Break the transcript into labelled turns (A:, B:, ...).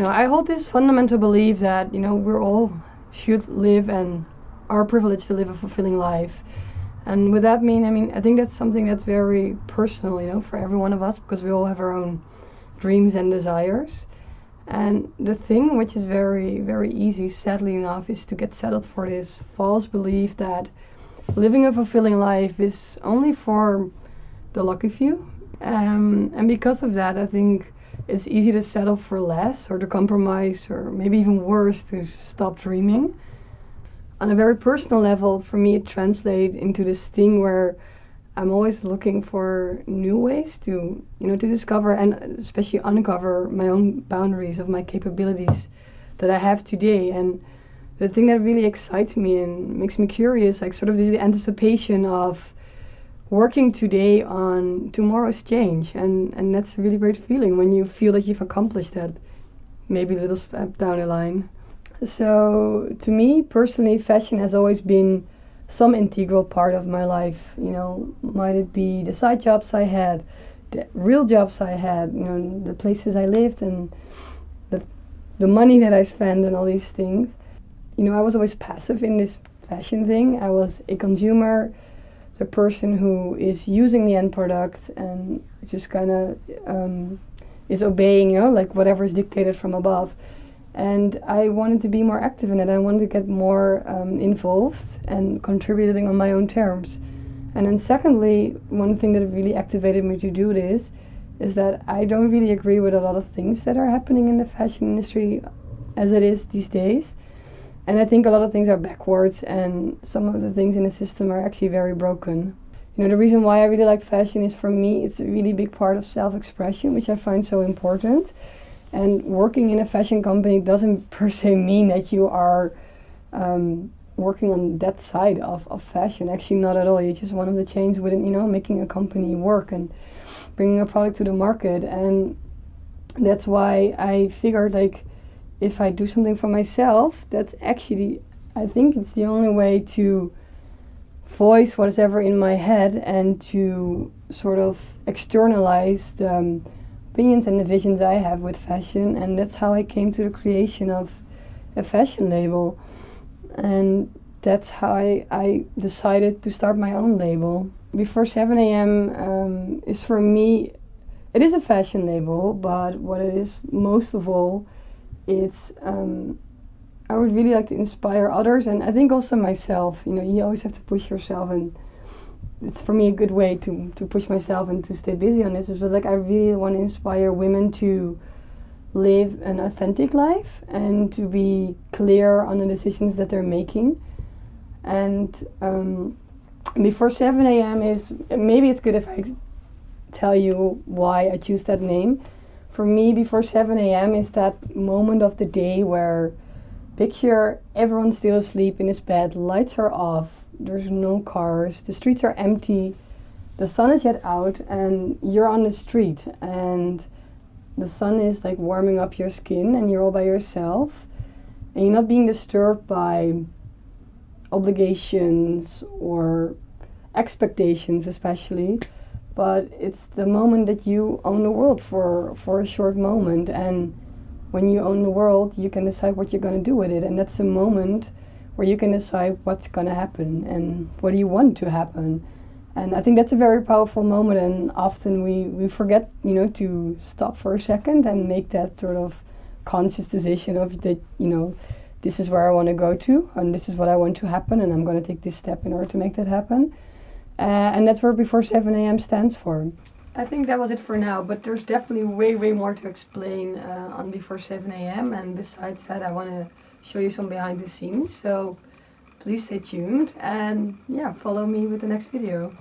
A: I hold this fundamental belief that, we're all should live and are privileged to live a fulfilling life. And with that I think that's something that's very personal, for every one of us, because we all have our own dreams and desires. And the thing which is very, very easy, sadly enough, is to get settled for this false belief that living a fulfilling life is only for the lucky few. And because of that, I think it's easy to settle for less, or to compromise, or maybe even worse, to stop dreaming. On a very personal level, for me, it translates into this thing where I'm always looking for new ways to discover and especially uncover my own boundaries of my capabilities that I have today. And the thing that really excites me and makes me curious, like sort of this anticipation of working today on tomorrow's change. And that's a really great feeling when you feel that you've accomplished that, maybe a little step down the line. So to me personally, fashion has always been some integral part of my life. Might it be the side jobs I had, the real jobs I had, the places I lived, and the money that I spent, and all these things. I was always passive in this fashion thing. I was a consumer, the person who is using the end product and just kind of is obeying, like whatever is dictated from above. And I wanted to be more active in it. I wanted to get more involved and contributing on my own terms. And then secondly, one thing that really activated me to do this is that I don't really agree with a lot of things that are happening in the fashion industry as it is these days. And I think a lot of things are backwards, and some of the things in the system are actually very broken. The reason why I really like fashion is, for me, it's a really big part of self-expression, which I find so important. And working in a fashion company doesn't per se mean that you are working on that side of fashion. Actually, not at all. You're just one of the chains within, making a company work and bringing a product to the market. And that's why I figured, like, if I do something for myself, that's actually, I think it's the only way to voice whatever in my head and to sort of externalize the opinions and the visions I have with fashion. And that's how I came to the creation of a fashion label. And that's how I decided to start my own label. Before 7 a.m. Is, for me, it is a fashion label, but what it is most of all, it's I would really like to inspire others, and I think also myself. You always have to push yourself, and it's for me a good way to push myself and to stay busy on this. Is like, I really want to inspire women to live an authentic life and to be clear on the decisions that they're making. And before 7 a.m. is, maybe it's good if I tell you why I choose that name. For me, before 7 a.m. is that moment of the day where, picture everyone's still asleep in his bed, lights are off, there's no cars, the streets are empty, the sun is yet out, and you're on the street, and the sun is like warming up your skin, and you're all by yourself, and you're not being disturbed by obligations or expectations especially, but it's the moment that you own the world for a short moment. And when you own the world, you can decide what you're going to do with it, and that's a moment where you can decide what's going to happen and what do you want to happen. And I think that's a very powerful moment, and often we forget, to stop for a second and make that sort of conscious decision of that, this is where I want to go to, and this is what I want to happen, and I'm going to take this step in order to make that happen. And that's where before 7 a.m. stands for. I think that was it for now, but there's definitely way, way more to explain on before 7 a.m. And besides that, I want to show you some behind the scenes. So please stay tuned and follow me with the next video.